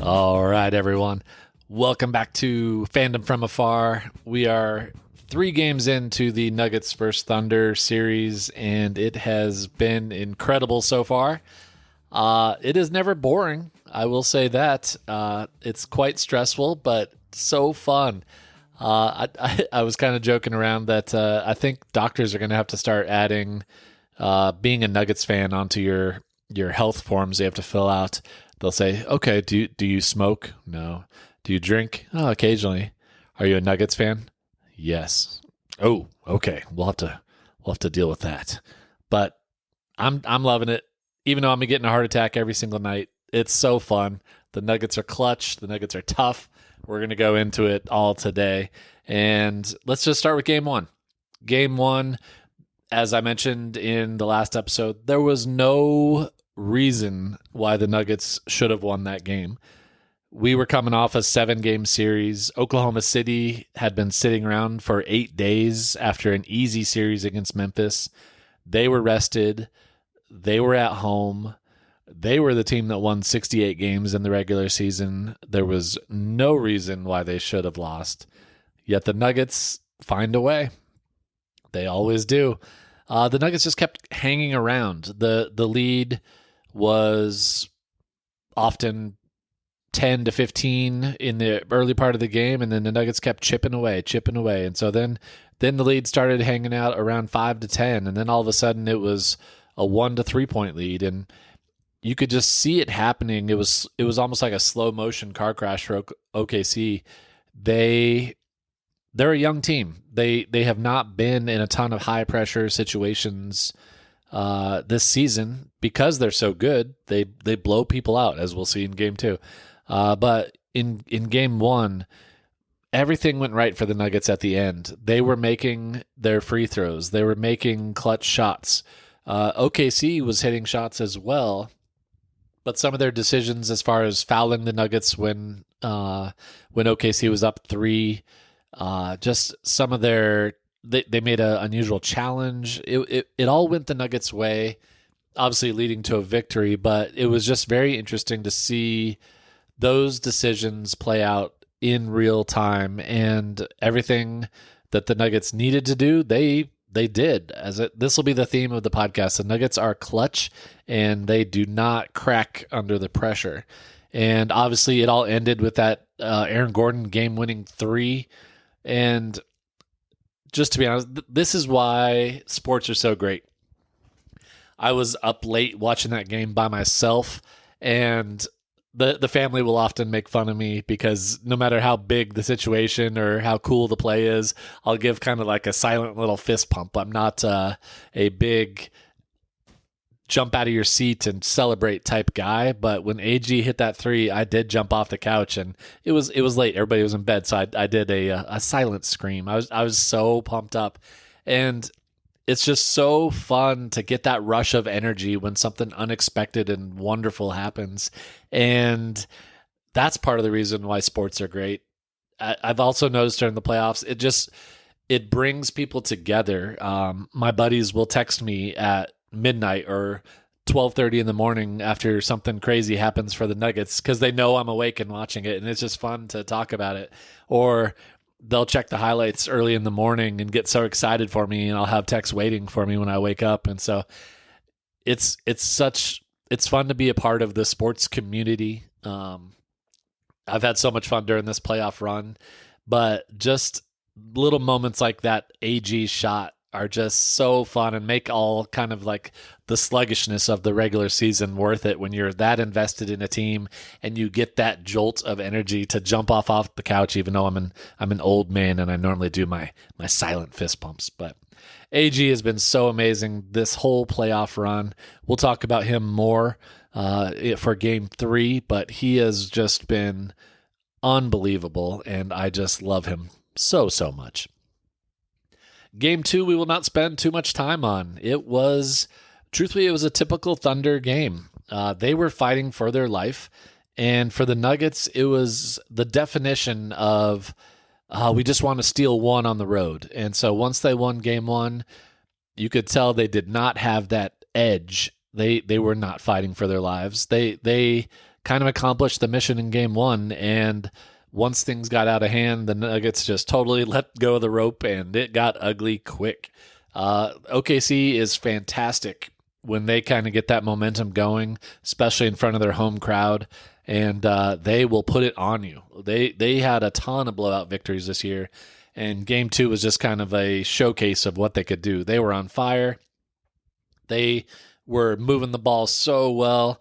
All right, everyone. Welcome back to Fandom from Afar. We are 3 games into the Nuggets vs. Thunder series, and it has been incredible so far. It is never boring, I will say that. It's quite stressful, but so fun. I was kind of joking around that I think doctors are going to have to start adding being a Nuggets fan onto your health forms they have to fill out. They'll say, okay, do you smoke? No. Do you drink? Oh, occasionally. Are you a Nuggets fan? Yes. Oh, okay. We'll have to deal with that. But I'm loving it. Even though I'm getting a heart attack every single night, it's so fun. The Nuggets are clutch. The Nuggets are tough. We're going to go into it all today. And let's just start with game 1. Game 1, as I mentioned in the last episode, there was no reason why the Nuggets should have won that game. We were coming off a 7-game series. Oklahoma City had been sitting around for 8 days after an easy series against Memphis. They were rested. They were at home. They were the team that won 68 games in the regular season. There was no reason why they should have lost. Yet the Nuggets find a way. They always do. The Nuggets just kept hanging around. The lead was often 10 to 15 in the early part of the game, and then the Nuggets kept chipping away. And so then the lead started hanging out around 5 to 10, and then all of a sudden it was a 1 to 3 point lead, and you could just see it happening. It was almost like a slow motion car crash for OKC. They're a young team. They have not been in a ton of high pressure situations this season because they're so good. They blow people out, as we'll see in game 2. But in game 1, everything went right for the Nuggets at the end. They were making their free throws. They were making clutch shots. OKC was hitting shots as well, but some of their decisions as far as fouling the Nuggets when OKC was up 3, just some of their they made an unusual challenge. It all went the Nuggets' way, obviously leading to a victory, but it was just very interesting to see those decisions play out in real time, and everything that the Nuggets needed to do, they did. This will be the theme of the podcast. The Nuggets are clutch, and they do not crack under the pressure. And obviously, it all ended with that Aaron Gordon game-winning 3. And just to be honest, this is why sports are so great. I was up late watching that game by myself, and the family will often make fun of me because no matter how big the situation or how cool the play is, I'll give kind of like a silent little fist pump. I'm not a big jump out of your seat and celebrate type guy, but when AG hit that 3, I did jump off the couch, and it was late. Everybody was in bed, so I did a silent scream. I was so pumped up, and it's just so fun to get that rush of energy when something unexpected and wonderful happens. And that's part of the reason why sports are great. I've also noticed during the playoffs, it brings people together. My buddies will text me at midnight or 12:30 in the morning after something crazy happens for the Nuggets because they know I'm awake and watching it, and it's just fun to talk about it. Or they'll check the highlights early in the morning and get so excited for me, and I'll have texts waiting for me when I wake up. And so it's fun to be a part of the sports community. I've had so much fun during this playoff run, but just little moments like that AG shot are just so fun and make all kind of like the sluggishness of the regular season worth it when you're that invested in a team and you get that jolt of energy to jump off the couch, even though I'm an old man and I normally do my silent fist pumps. But AG has been so amazing this whole playoff run. We'll talk about him more for game 3, but he has just been unbelievable, and I just love him so much. Game 2, we will not spend too much time on. Truthfully, it was a typical Thunder game. They were fighting for their life, and for the Nuggets, it was the definition of we just want to steal one on the road. And so once they won game 1, you could tell they did not have that edge. They were not fighting for their lives. They kind of accomplished the mission in game one. And once things got out of hand, the Nuggets just totally let go of the rope, and it got ugly quick. OKC is fantastic when they kind of get that momentum going, especially in front of their home crowd, and they will put it on you. They had a ton of blowout victories this year, and game two was just kind of a showcase of what they could do. They were on fire. They were moving the ball so well.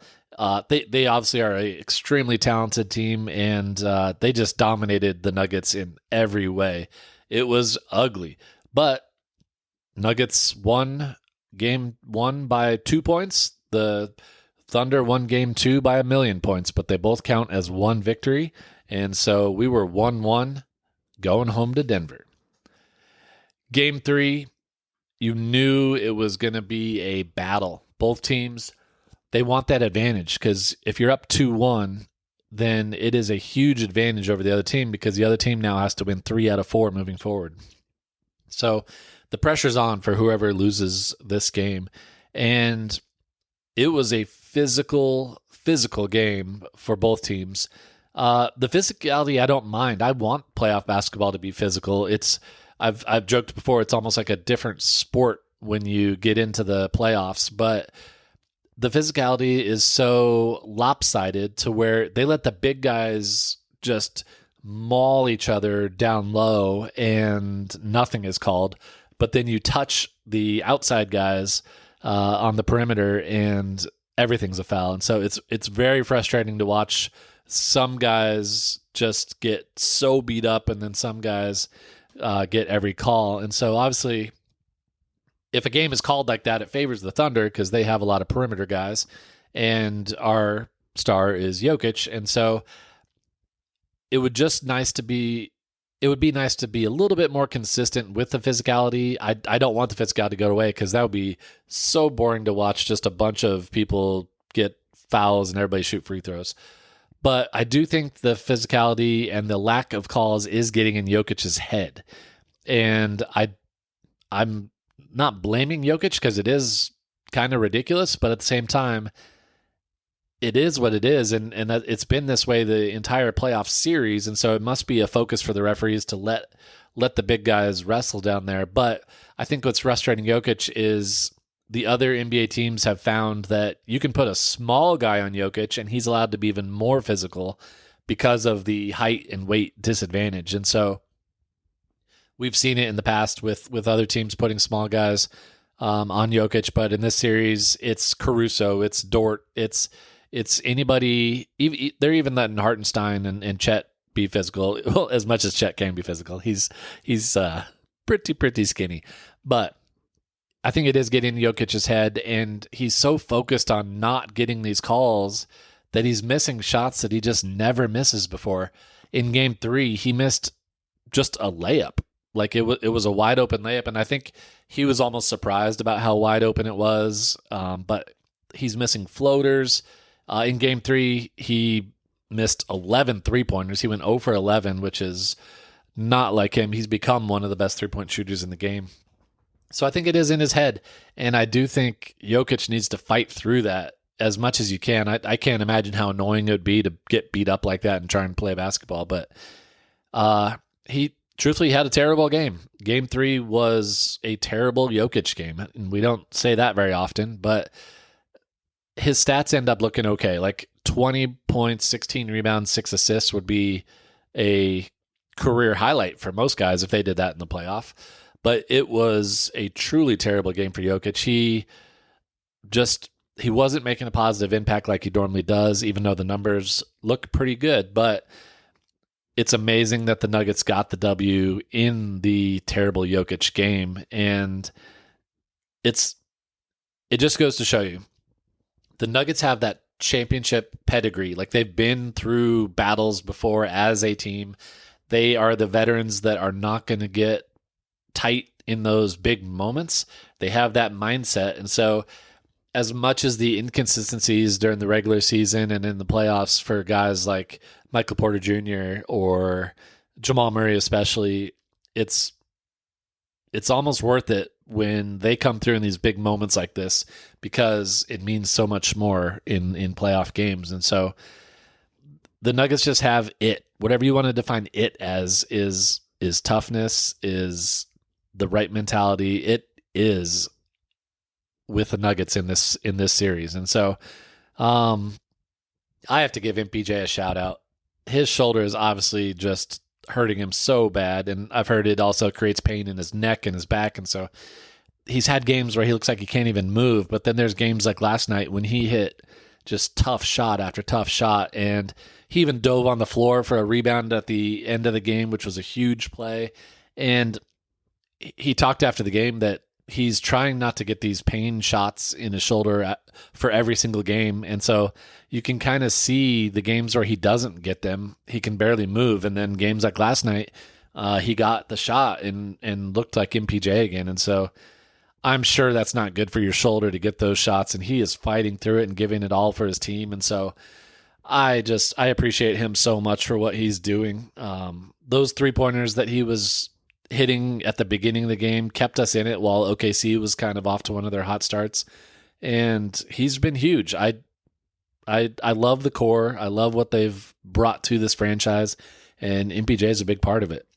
They obviously are an extremely talented team, and they just dominated the Nuggets in every way. It was ugly, but Nuggets won game one by 2 points. The Thunder won game two by 1,000,000 points, but they both count as one victory, and so we were 1-1 going home to Denver. Game three, you knew it was going to be a battle. Both teams, they want that advantage, because if you're up 2-1, then it is a huge advantage over the other team, because the other team now has to win 3 out of 4 moving forward. So the pressure's on for whoever loses this game. And it was a physical game for both teams. The physicality, I don't mind. I want playoff basketball to be physical. I've joked before, it's almost like a different sport when you get into the playoffs, but the physicality is so lopsided to where they let the big guys just maul each other down low and nothing is called. But then you touch the outside guys on the perimeter and everything's a foul. And so it's very frustrating to watch some guys just get so beat up, and then some guys get every call. And so obviously, if a game is called like that, it favors the Thunder because they have a lot of perimeter guys, and our star is Jokić. And so it would be nice to be a little bit more consistent with the physicality. I don't want the physicality to go away, because that would be so boring to watch, just a bunch of people get fouls and everybody shoot free throws. But I do think the physicality and the lack of calls is getting in Jokic's head. And I'm not blaming Jokić, because it is kind of ridiculous, but at the same time, it is what it is, and that it's been this way the entire playoff series, and so it must be a focus for the referees to let the big guys wrestle down there. But I think what's frustrating Jokić is the other NBA teams have found that you can put a small guy on Jokić, and he's allowed to be even more physical because of the height and weight disadvantage. And so we've seen it in the past with other teams putting small guys on Jokić, but in this series, it's Caruso, it's Dort, it's anybody. They're even letting Hartenstein and Chet be physical, well, as much as Chet can be physical. He's pretty skinny, but I think it is getting in Jokic's head, and he's so focused on not getting these calls that he's missing shots that he just never misses before. In game three, he missed just a layup. Like it was a wide open layup, and I think he was almost surprised about how wide open it was. But he's missing floaters. In game three, he missed 11 3-pointers. He went 0 for 11, which is not like him. He's become one of the best 3-point shooters in the game. So I think it is in his head, and I do think Jokić needs to fight through that as much as you can. I can't imagine how annoying it would be to get beat up like that and try and play basketball, but he truthfully had a terrible game. Game three was a terrible Jokić game, and we don't say that very often, but his stats end up looking okay. Like 20 points, 16 rebounds, 6 assists would be a career highlight for most guys if they did that in the playoff. But it was a truly terrible game for Jokić. He wasn't making a positive impact like he normally does, even though the numbers look pretty good. But it's amazing that the Nuggets got the W in the terrible Jokić game. And it just goes to show you, the Nuggets have that championship pedigree. Like, they've been through battles before as a team. They are the veterans that are not going to get tight in those big moments. They have that mindset. And so as much as the inconsistencies during the regular season and in the playoffs for guys like Michael Porter Jr. or Jamal Murray especially, it's almost worth it when they come through in these big moments like this, because it means so much more in playoff games. And so the Nuggets just have it. Whatever you want to define it as is toughness, is the right mentality. It is with the Nuggets in this series. And so I have to give MPJ a shout out. His shoulder is obviously just hurting him so bad, and I've heard it also creates pain in his neck and his back, and so he's had games where he looks like he can't even move, but then there's games like last night when he hit just tough shot after tough shot, and he even dove on the floor for a rebound at the end of the game, which was a huge play. And he talked after the game that he's trying not to get these pain shots in his shoulder for every single game. And so you can kind of see the games where he doesn't get them, he can barely move. And then games like last night, he got the shot and looked like MPJ again. And so I'm sure that's not good for your shoulder to get those shots. And he is fighting through it and giving it all for his team. And so I appreciate him so much for what he's doing. Those 3-pointers that he was hitting at the beginning of the game kept us in it while OKC was kind of off to one of their hot starts, and he's been huge. I love the core. I love what they've brought to this franchise, and MPJ is a big part of it.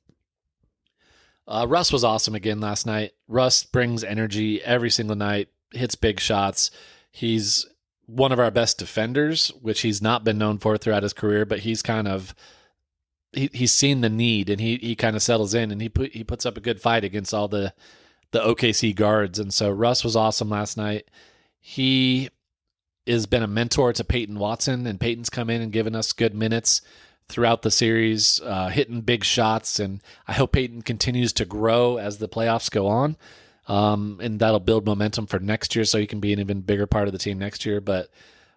Russ was awesome again last night. Russ brings energy every single night, hits big shots. He's one of our best defenders, which he's not been known for throughout his career, but he's kind of he's seen the need, and he kind of settles in, and he puts up a good fight against all the OKC guards. And so Russ was awesome last night. He has been a mentor to Peyton Watson, and Peyton's come in and given us good minutes throughout the series, hitting big shots. And I hope Peyton continues to grow as the playoffs go on. And that'll build momentum for next year so he can be an even bigger part of the team next year. But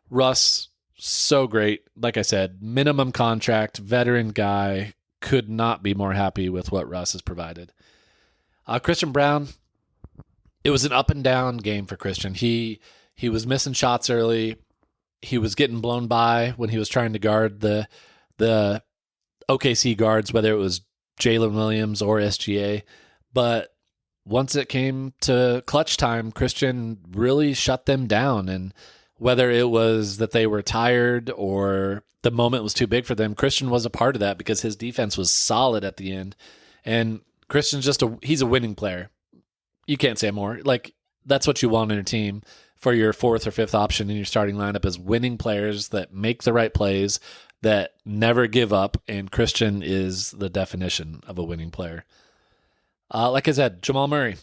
Russ, so great. Like I said, minimum contract, veteran guy. Could not be more happy with what Russ has provided. Christian Braun, it was an up and down game for Christian. He was missing shots early. He was getting blown by when he was trying to guard the OKC guards, whether it was Jalen Williams or SGA. But once it came to clutch time, Christian really shut them down. And whether it was that they were tired or the moment was too big for them, Christian was a part of that because his defense was solid at the end. And Christian's he's a winning player. You can't say more. Like, that's what you want in a team for your 4th or 5th option in your starting lineup, is winning players that make the right plays, that never give up. And Christian is the definition of a winning player. Like I said, Jamal Murray,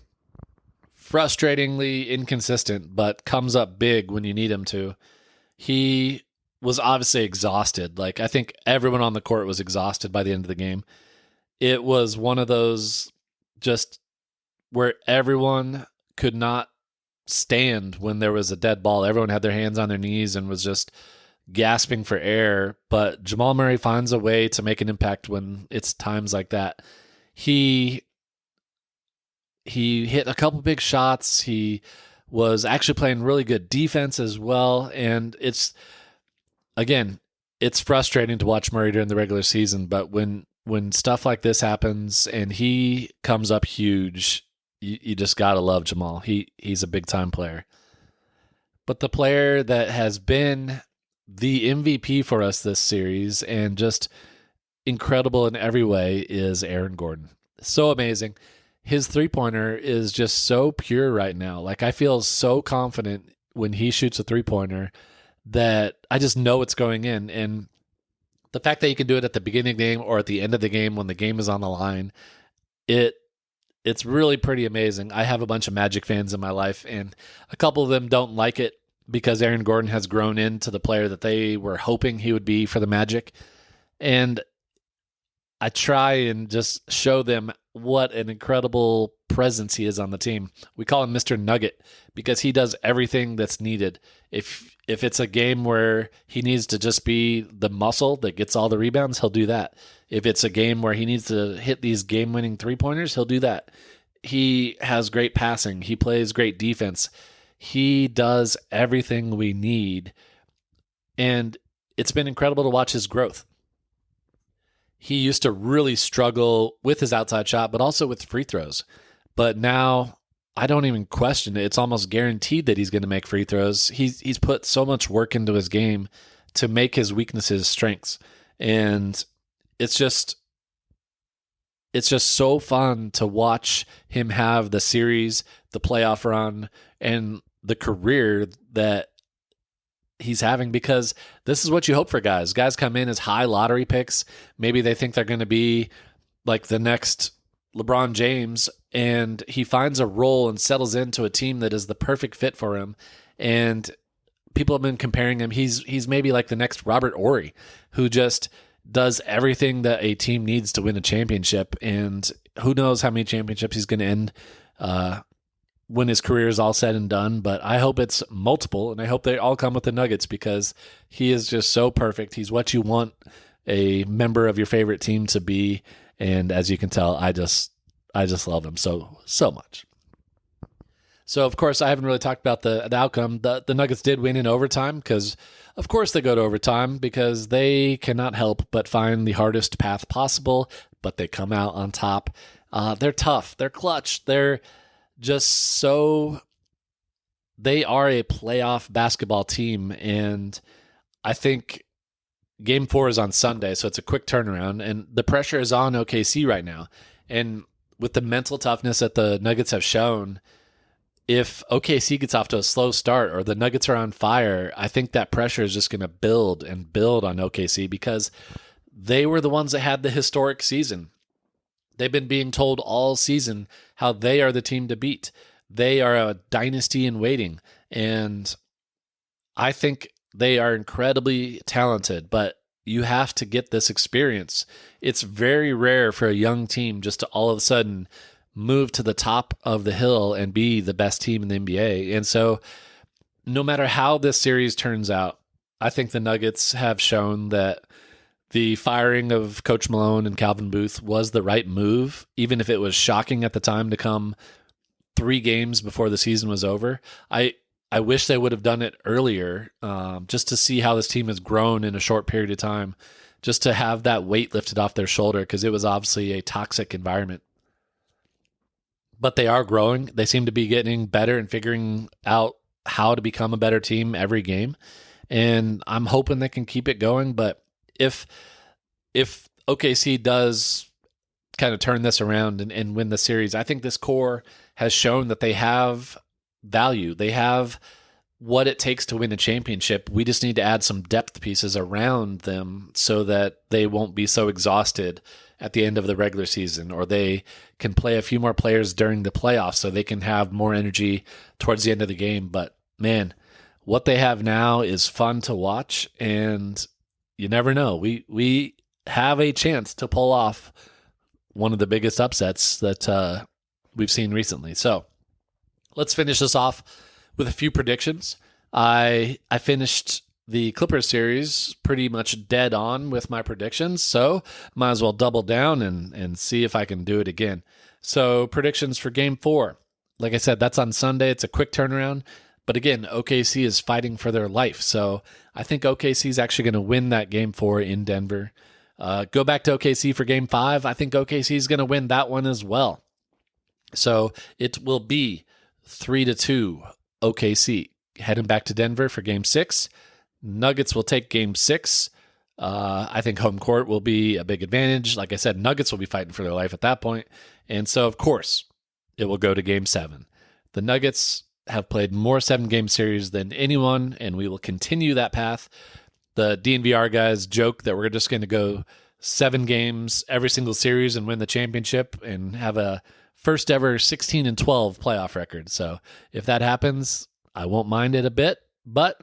frustratingly inconsistent, but comes up big when you need him to. He was obviously exhausted. Like, I think everyone on the court was exhausted by the end of the game. It was one of those just where everyone could not stand when there was a dead ball. Everyone had their hands on their knees and was just gasping for air. But Jamal Murray finds a way to make an impact when it's times like that. He hit a couple big shots. He was actually playing really good defense as well. And it's frustrating to watch Murray during the regular season, but when stuff like this happens and he comes up huge, you just got to love Jamal. He's a big-time player. But the player that has been the MVP for us this series and just incredible in every way is Aaron Gordon. So amazing. His 3-pointer is just so pure right now. Like, I feel so confident when he shoots a 3-pointer that I just know it's going in. And the fact that you can do it at the beginning of the game or at the end of the game when the game is on the line, it's really pretty amazing. I have a bunch of Magic fans in my life, and a couple of them don't like it because Aaron Gordon has grown into the player that they were hoping he would be for the Magic. And I try and just show them what an incredible presence he is on the team. We call him Mr. Nugget because he does everything that's needed. If it's a game where he needs to just be the muscle that gets all the rebounds, he'll do that. If it's a game where he needs to hit these game-winning 3-pointers, he'll do that. He has great passing. He plays great defense. He does everything we need. And it's been incredible to watch his growth. He used to really struggle with his outside shot, but also with free throws. But now I don't even question it. It's almost guaranteed that he's going to make free throws. He's put so much work into his game to make his weaknesses strengths. And it's just so fun to watch him have the series, the playoff run, and the career that he's having, because this is what you hope for guys. Guys come in as high lottery picks. Maybe they think they're going to be like the next LeBron James, and he finds a role and settles into a team that is the perfect fit for him. And people have been comparing him. He's maybe like the next Robert Horry, who just does everything that a team needs to win a championship. And who knows how many championships he's going to end when his career is all said and done. But I hope it's multiple, and I hope they all come with the Nuggets, because he is just so perfect. He's what you want a member of your favorite team to be. And as you can tell, I just love him so much. So, of course, I haven't really talked about the outcome. The Nuggets did win in overtime, because, of course, they go to overtime, because they cannot help but find the hardest path possible, but they come out on top. They're tough. They're clutch. They're just so... They are a playoff basketball team, and I think Game 4 is on Sunday, so it's a quick turnaround, and the pressure is on OKC right now. And with the mental toughness that the Nuggets have shown, if OKC gets off to a slow start or the Nuggets are on fire, I think that pressure is just going to build and build on OKC, because they were the ones that had the historic season. They've been being told all season how they are the team to beat. They are a dynasty in waiting, and I think they are incredibly talented, but you have to get this experience. It's very rare for a young team just to all of a sudden move to the top of the hill and be the best team in the NBA. And so no matter how this series turns out, I think the Nuggets have shown that the firing of Coach Malone and Calvin Booth was the right move, even if it was shocking at the time to come 3 games before the season was over. I wish they would have done it earlier, just to see how this team has grown in a short period of time, just to have that weight lifted off their shoulder, because it was obviously a toxic environment. But they are growing. They seem to be getting better and figuring out how to become a better team every game. And I'm hoping they can keep it going. But if OKC does kind of turn this around and win the series, I think this core has shown that they have value. They have what it takes to win a championship. We just need to add some depth pieces around them so that they won't be so exhausted at the end of the regular season, or they can play a few more players during the playoffs so they can have more energy towards the end of the game. But man, what they have now is fun to watch, and you never know. We have a chance to pull off one of the biggest upsets that we've seen recently. So let's finish this off with a few predictions. I finished the Clippers series pretty much dead on with my predictions, so might as well double down and see if I can do it again. So predictions for Game 4. Like I said, that's on Sunday. It's a quick turnaround. But again, OKC is fighting for their life. So I think OKC is actually going to win that Game 4 in Denver. Go back to OKC for Game 5. I think OKC is going to win that one as well. So it will be 3-2 OKC. Heading back to Denver for Game 6. Nuggets will take Game 6. I think home court will be a big advantage. Like I said, Nuggets will be fighting for their life at that point. And so, of course, it will go to Game 7. The Nuggets have played more 7-game series than anyone, and we will continue that path. The DNVR guys joke that we're just going to go 7 games every single series and win the championship and have a first ever 16-12 playoff record. So if that happens, I won't mind it a bit, but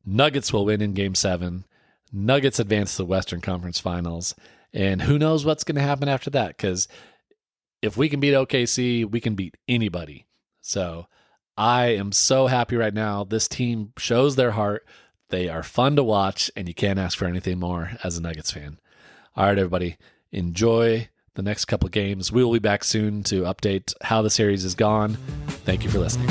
Nuggets will win in Game 7. Nuggets advance to the Western Conference Finals. And who knows what's going to happen after that, because if we can beat OKC, we can beat anybody. So I am so happy right now. This team shows their heart. They are fun to watch, and you can't ask for anything more as a Nuggets fan. All right, everybody, enjoy the next couple of games. We will be back soon to update how the series has gone. Thank you for listening.